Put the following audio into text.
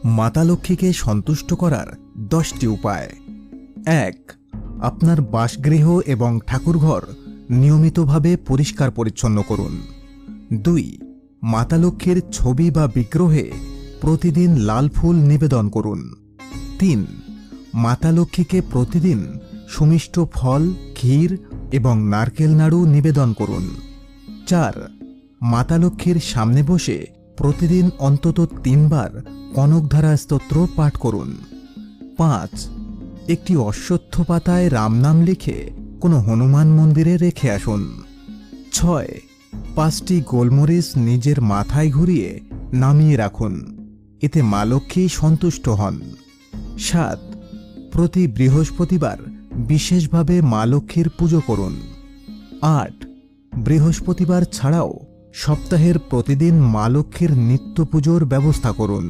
মাতা লক্ষ্মীকে সন্তুষ্ট করার 10টি উপায়। 1. আপনার বাসগৃহ এবং ঠাকুরঘর নিয়মিতভাবে পরিষ্কার পরিচ্ছন্ন করুন। 2. মাতা লক্ষ্মীর ছবি বা বিগ্রহে প্রতিদিন লাল ফুল নিবেদন করুন। 3. মাতা লক্ষ্মীকে প্রতিদিন সুমিষ্ট ফল, ক্ষীর এবং নারকেল নাড়ু নিবেদন করুন। 4. মাতা লক্ষ্মীর সামনে বসে প্রতিদিন অন্তত 3 বার কনকধারা স্তোত্র পাঠ করুন। 5. একটি অশ্বত্থ পাতায় রাম নাম লিখে কোনো হনুমান মন্দিরে রেখে আসুন। 6. 5টি গোলমরিচ নিজের মাথায় ঘুরিয়ে নামিয়ে রাখুন, এতে মা লক্ষ্মী সন্তুষ্ট হন। 7. প্রতি বৃহস্পতিবার বিশেষভাবে মা লক্ষ্মীর পুজো করুন। 8. বৃহস্পতিবার ছাড়াও সপ্তাহের প্রতিদিন মা লক্ষ্মীর নিত্য পুজোর ব্যবস্থা করুন।